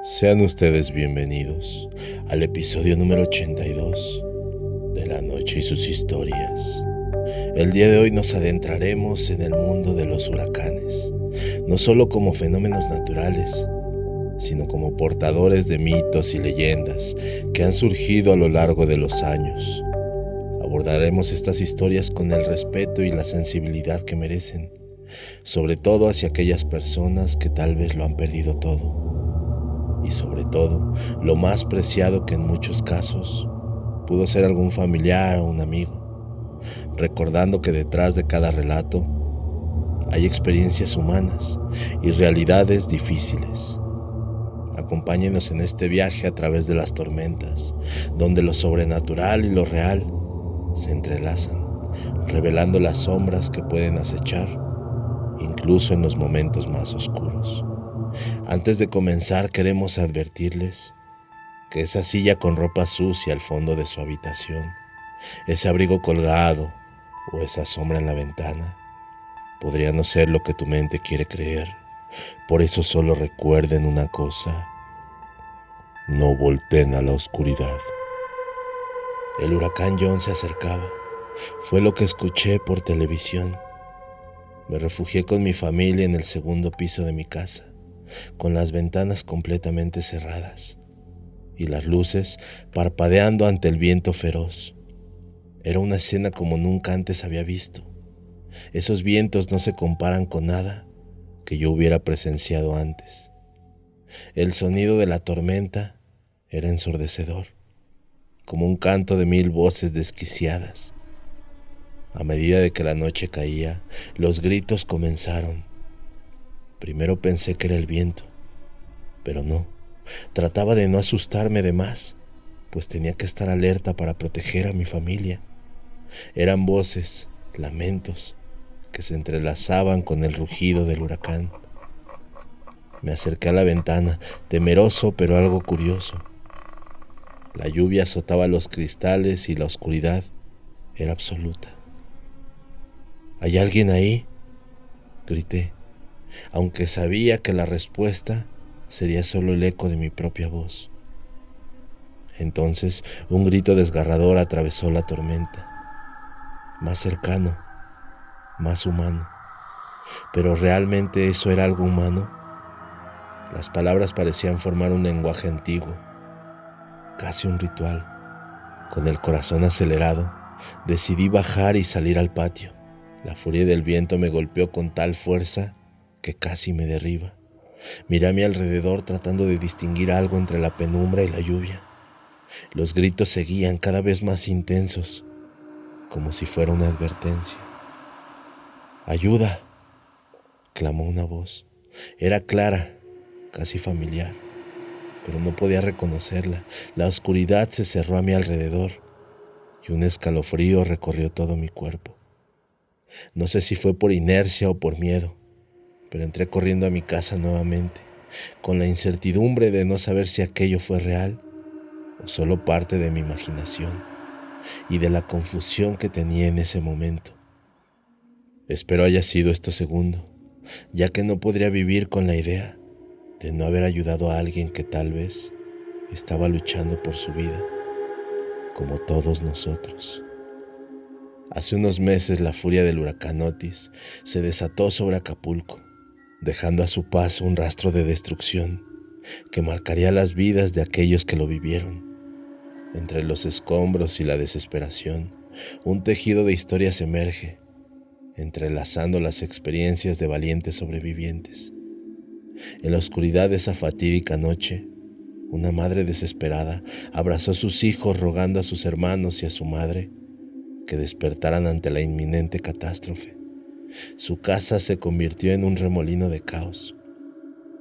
Sean ustedes bienvenidos al episodio número 82 de La Noche y sus historias. El día de hoy nos adentraremos en el mundo de los huracanes, no solo como fenómenos naturales, sino como portadores de mitos y leyendas que han surgido a lo largo de los años. Abordaremos estas historias con el respeto y la sensibilidad que merecen, sobre todo hacia aquellas personas que tal vez lo han perdido todo. Y sobre todo, lo más preciado, que en muchos casos pudo ser algún familiar o un amigo, recordando que detrás de cada relato hay experiencias humanas y realidades difíciles. Acompáñenos en este viaje a través de las tormentas, donde lo sobrenatural y lo real se entrelazan, revelando las sombras que pueden acechar, incluso en los momentos más oscuros. Antes de comenzar, queremos advertirles que esa silla con ropa sucia al fondo de su habitación, ese abrigo colgado o esa sombra en la ventana, podría no ser lo que tu mente quiere creer. Por eso solo recuerden una cosa: no volteen a la oscuridad. El huracán John se acercaba. Fue lo que escuché por televisión. Me refugié con mi familia en el segundo piso de mi casa, con las ventanas completamente cerradas y las luces parpadeando ante el viento feroz. Era una escena como nunca antes había visto. Esos vientos no se comparan con nada que yo hubiera presenciado antes. El sonido de la tormenta era ensordecedor, como un canto de 1000 voces desquiciadas. A medida de que la noche caía, los gritos comenzaron. Primero pensé que era el viento, pero no. Trataba de no asustarme de más, pues tenía que estar alerta para proteger a mi familia. Eran voces, lamentos, que se entrelazaban con el rugido del huracán. Me acerqué a la ventana, temeroso pero algo curioso. La lluvia azotaba los cristales y la oscuridad era absoluta. ¿Hay alguien ahí?, grité, aunque sabía que la respuesta sería solo el eco de mi propia voz. Entonces un grito desgarrador atravesó la tormenta, más cercano, más humano. ¿Pero realmente eso era algo humano? Las palabras parecían formar un lenguaje antiguo, casi un ritual. Con el corazón acelerado, decidí bajar y salir al patio. La furia del viento me golpeó con tal fuerza que casi me derriba. Miré a mi alrededor tratando de distinguir algo entre la penumbra y la lluvia. Los gritos seguían cada vez más intensos, como si fuera una advertencia. ¡Ayuda!, clamó una voz. Era clara, casi familiar, pero no podía reconocerla. La oscuridad se cerró a mi alrededor y un escalofrío recorrió todo mi cuerpo. No sé si fue por inercia o por miedo, pero entré corriendo a mi casa nuevamente, con la incertidumbre de no saber si aquello fue real o solo parte de mi imaginación, y de la confusión que tenía en ese momento. Espero haya sido esto segundo, ya que no podría vivir con la idea de no haber ayudado a alguien que tal vez estaba luchando por su vida, como todos nosotros. Hace unos meses la furia del huracán Otis se desató sobre Acapulco, dejando a su paso un rastro de destrucción que marcaría las vidas de aquellos que lo vivieron. Entre los escombros y la desesperación, un tejido de historias emerge, entrelazando las experiencias de valientes sobrevivientes. En la oscuridad de esa fatídica noche, una madre desesperada abrazó a sus hijos rogando a sus hermanos y a su madre que despertaran ante la inminente catástrofe. Su casa se convirtió en un remolino de caos,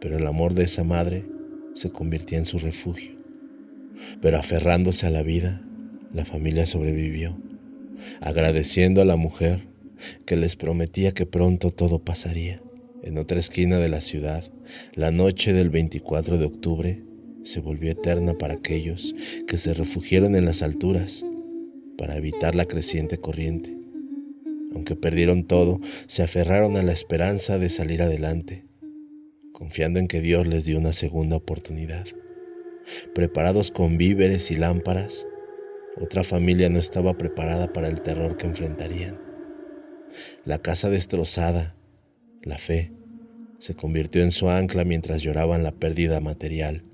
pero el amor de esa madre se convirtió en su refugio. Pero aferrándose a la vida, la familia sobrevivió, agradeciendo a la mujer que les prometía que pronto todo pasaría. En otra esquina de la ciudad, la noche del 24 de octubre se volvió eterna para aquellos que se refugiaron en las alturas para evitar la creciente corriente. Aunque perdieron todo, se aferraron a la esperanza de salir adelante, confiando en que Dios les dio una segunda oportunidad. Preparados con víveres y lámparas, otra familia no estaba preparada para el terror que enfrentarían. La casa destrozada, la fe, se convirtió en su ancla mientras lloraban la pérdida material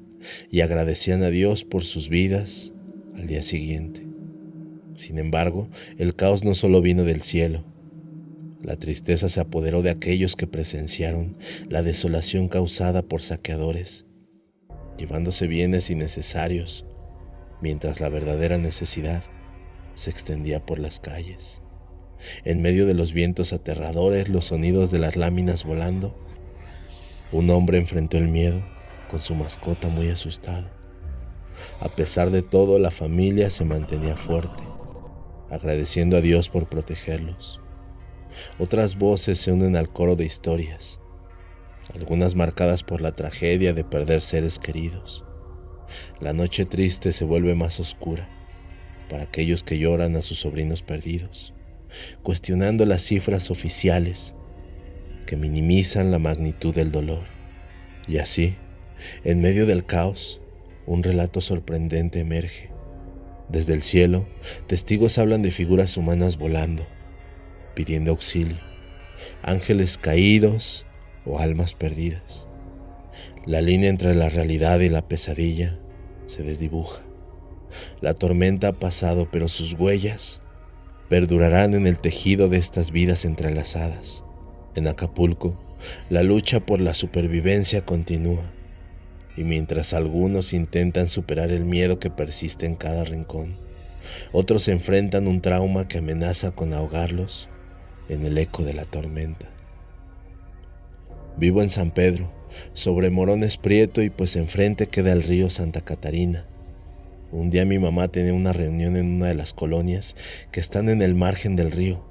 y agradecían a Dios por sus vidas al día siguiente. Sin embargo, el caos no solo vino del cielo. La tristeza se apoderó de aquellos que presenciaron la desolación causada por saqueadores, llevándose bienes innecesarios, mientras la verdadera necesidad se extendía por las calles. En medio de los vientos aterradores, los sonidos de las láminas volando, un hombre enfrentó el miedo con su mascota muy asustado. A pesar de todo, la familia se mantenía fuerte, agradeciendo a Dios por protegerlos. Otras voces se unen al coro de historias, algunas marcadas por la tragedia de perder seres queridos. La noche triste se vuelve más oscura para aquellos que lloran a sus sobrinos perdidos, cuestionando las cifras oficiales que minimizan la magnitud del dolor. Y así, en medio del caos, un relato sorprendente emerge. Desde el cielo, testigos hablan de figuras humanas volando, pidiendo auxilio, ángeles caídos o almas perdidas. La línea entre la realidad y la pesadilla se desdibuja. La tormenta ha pasado, pero sus huellas perdurarán en el tejido de estas vidas entrelazadas. En Acapulco, la lucha por la supervivencia continúa, y mientras algunos intentan superar el miedo que persiste en cada rincón, otros enfrentan un trauma que amenaza con ahogarlos en el eco de la tormenta. Vivo en San Pedro, sobre Morones Prieto, y pues enfrente queda el río Santa Catarina. Un día mi mamá tenía una reunión en una de las colonias que están en el margen del río,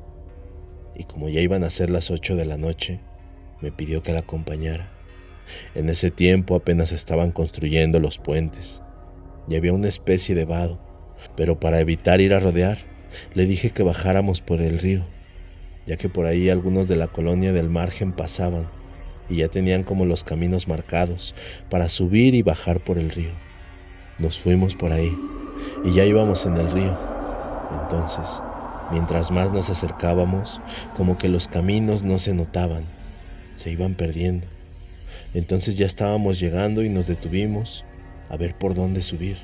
y como ya iban a ser las 8 de la noche, me pidió que la acompañara. En ese tiempo apenas estaban construyendo los puentes y había una especie de vado, pero para evitar ir a rodear, le dije que bajáramos por el río, ya que por ahí algunos de la colonia del margen pasaban y ya tenían como los caminos marcados para subir y bajar por el río. Nos fuimos por ahí y ya íbamos en el río. Entonces, mientras más nos acercábamos, como que los caminos no se notaban, se iban perdiendo. Entonces ya estábamos llegando y nos detuvimos a ver por dónde subir,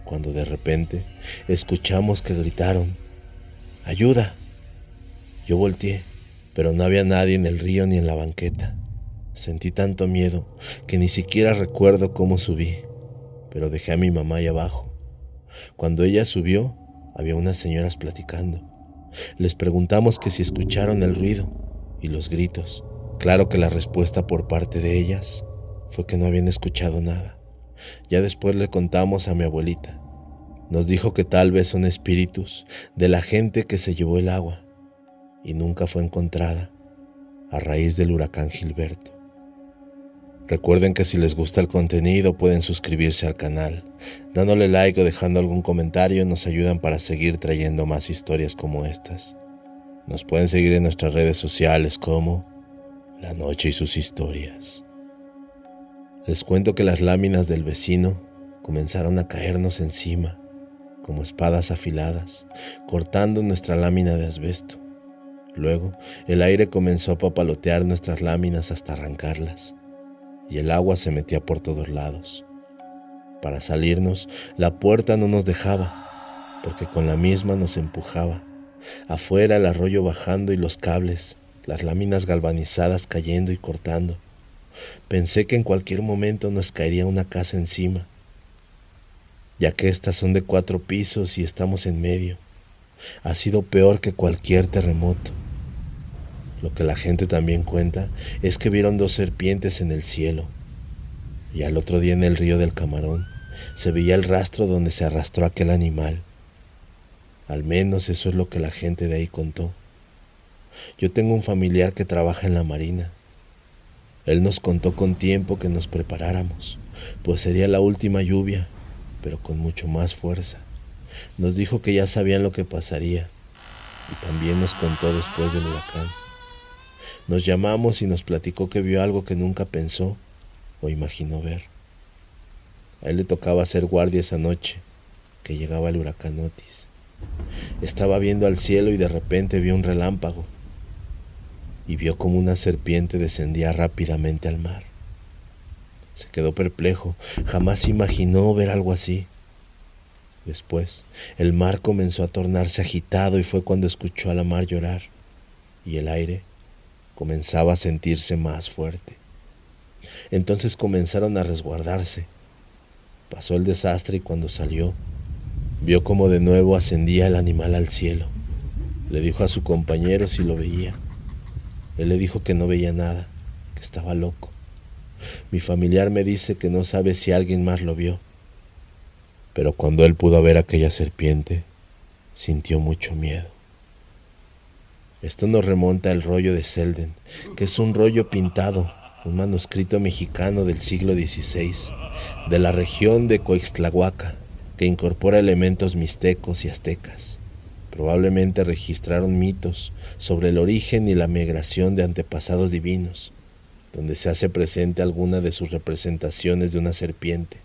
cuando de repente escuchamos que gritaron: ¡ayuda! Yo volteé, pero no había nadie en el río ni en la banqueta. Sentí tanto miedo que ni siquiera recuerdo cómo subí, pero dejé a mi mamá ahí abajo. Cuando ella subió, había unas señoras platicando. Les preguntamos que si escucharon el ruido y los gritos. Claro que la respuesta por parte de ellas fue que no habían escuchado nada. Ya después le contamos a mi abuelita. Nos dijo que tal vez son espíritus de la gente que se llevó el agua y nunca fue encontrada a raíz del huracán Gilberto. Recuerden que si les gusta el contenido pueden suscribirse al canal. Dándole like o dejando algún comentario nos ayudan para seguir trayendo más historias como estas. Nos pueden seguir en nuestras redes sociales como La Noche y sus Historias. Les cuento que las láminas del vecino comenzaron a caernos encima, como espadas afiladas, cortando nuestra lámina de asbesto. Luego, el aire comenzó a papalotear nuestras láminas hasta arrancarlas, y el agua se metía por todos lados. Para salirnos, la puerta no nos dejaba, porque con la misma nos empujaba. Afuera el arroyo bajando y los cables, las láminas galvanizadas cayendo y cortando. Pensé que en cualquier momento nos caería una casa encima, ya que estas son de 4 pisos y estamos en medio. Ha sido peor que cualquier terremoto. Lo que la gente también cuenta es que vieron 2 serpientes en el cielo, y al otro día en el río del Camarón se veía el rastro donde se arrastró aquel animal. Al menos eso es lo que la gente de ahí contó. Yo tengo un familiar que trabaja en la marina. Él nos contó con tiempo que nos preparáramos, pues sería la última lluvia, pero con mucho más fuerza. Nos dijo que ya sabían lo que pasaría, y también nos contó después del huracán. Nos llamamos y nos platicó que vio algo que nunca pensó o imaginó ver. A él le tocaba hacer guardia esa noche que llegaba el huracán Otis. Estaba viendo al cielo y de repente vio un relámpago y vio como una serpiente descendía rápidamente al mar. Se quedó perplejo, jamás imaginó ver algo así. Después, el mar comenzó a tornarse agitado y fue cuando escuchó a la mar llorar y el aire comenzaba a sentirse más fuerte. Entonces comenzaron a resguardarse. Pasó el desastre y cuando salió, vio como de nuevo ascendía el animal al cielo. Le dijo a su compañero si lo veía. Él le dijo que no veía nada, que estaba loco. Mi familiar me dice que no sabe si alguien más lo vio. Pero cuando él pudo ver aquella serpiente, sintió mucho miedo. Esto nos remonta al rollo de Selden, que es un rollo pintado, un manuscrito mexicano del siglo XVI, de la región de Coixtlahuaca, que incorpora elementos mixtecos y aztecas. Probablemente registraron mitos sobre el origen y la migración de antepasados divinos, donde se hace presente alguna de sus representaciones de una serpiente.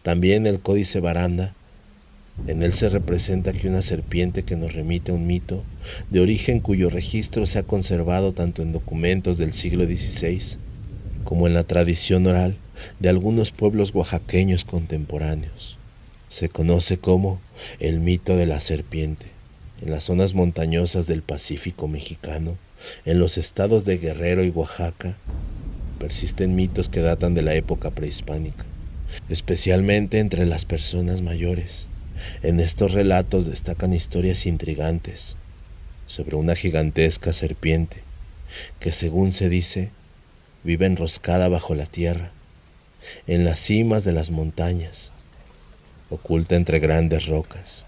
También el Códice Baranda, en él se representa que una serpiente que nos remite a un mito de origen cuyo registro se ha conservado tanto en documentos del siglo XVI como en la tradición oral de algunos pueblos oaxaqueños contemporáneos. Se conoce como el mito de la serpiente. En las zonas montañosas del Pacífico mexicano, en los estados de Guerrero y Oaxaca, persisten mitos que datan de la época prehispánica, especialmente entre las personas mayores. En estos relatos destacan historias intrigantes sobre una gigantesca serpiente que, según se dice, vive enroscada bajo la tierra, en las cimas de las montañas, oculta entre grandes rocas.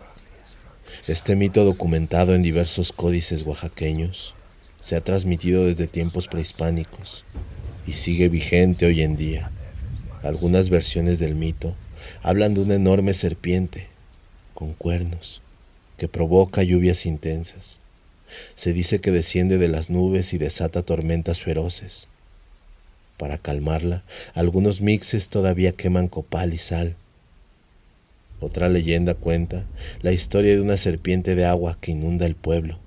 Este mito, documentado en diversos códices oaxaqueños, se ha transmitido desde tiempos prehispánicos y sigue vigente hoy en día. Algunas versiones del mito hablan de una enorme serpiente con cuernos que provoca lluvias intensas. Se dice que desciende de las nubes y desata tormentas feroces. Para calmarla, algunos mixes todavía queman copal y sal. Otra leyenda cuenta la historia de una serpiente de agua que inunda el pueblo.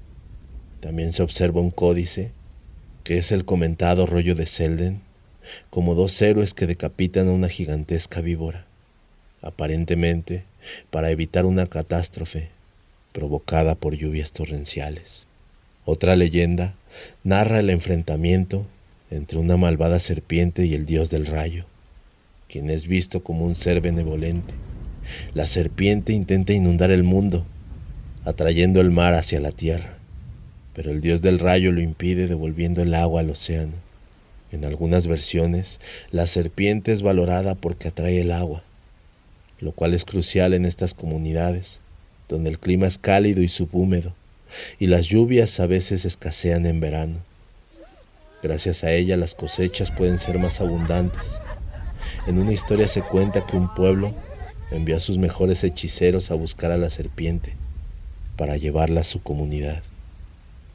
También se observa un códice, que es el comentado rollo de Selden, como dos héroes que decapitan a una gigantesca víbora, aparentemente para evitar una catástrofe provocada por lluvias torrenciales. Otra leyenda narra el enfrentamiento entre una malvada serpiente y el dios del rayo, quien es visto como un ser benevolente. La serpiente intenta inundar el mundo, atrayendo el mar hacia la tierra, pero el dios del rayo lo impide devolviendo el agua al océano. En algunas versiones, la serpiente es valorada porque atrae el agua, lo cual es crucial en estas comunidades, donde el clima es cálido y subhúmedo, y las lluvias a veces escasean en verano. Gracias a ella las cosechas pueden ser más abundantes. En una historia se cuenta que un pueblo envió a sus mejores hechiceros a buscar a la serpiente para llevarla a su comunidad.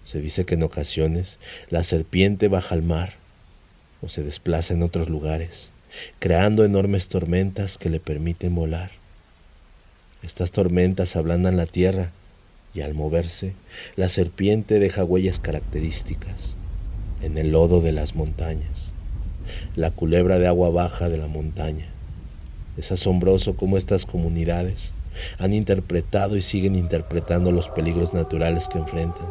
Se dice que en ocasiones la serpiente baja al mar o se desplaza en otros lugares, creando enormes tormentas que le permiten volar. Estas tormentas ablandan la tierra y al moverse, la serpiente deja huellas características en el lodo de las montañas. La culebra de agua baja de la montaña. Es asombroso cómo estas comunidades han interpretado y siguen interpretando los peligros naturales que enfrentan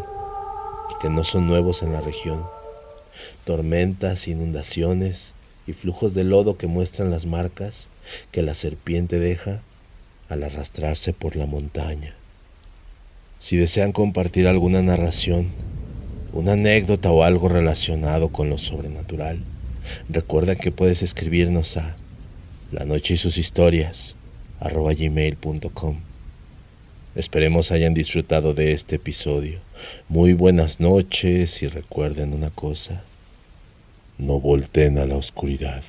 y que no son nuevos en la región. Tormentas, inundaciones y flujos de lodo que muestran las marcas que la serpiente deja al arrastrarse por la montaña. Si desean compartir alguna narración, una anécdota o algo relacionado con lo sobrenatural, recuerda que puedes escribirnos a lanocheysushistorias@gmail.com. Esperemos hayan disfrutado de este episodio. Muy buenas noches y recuerden una cosa: no volteen a la oscuridad.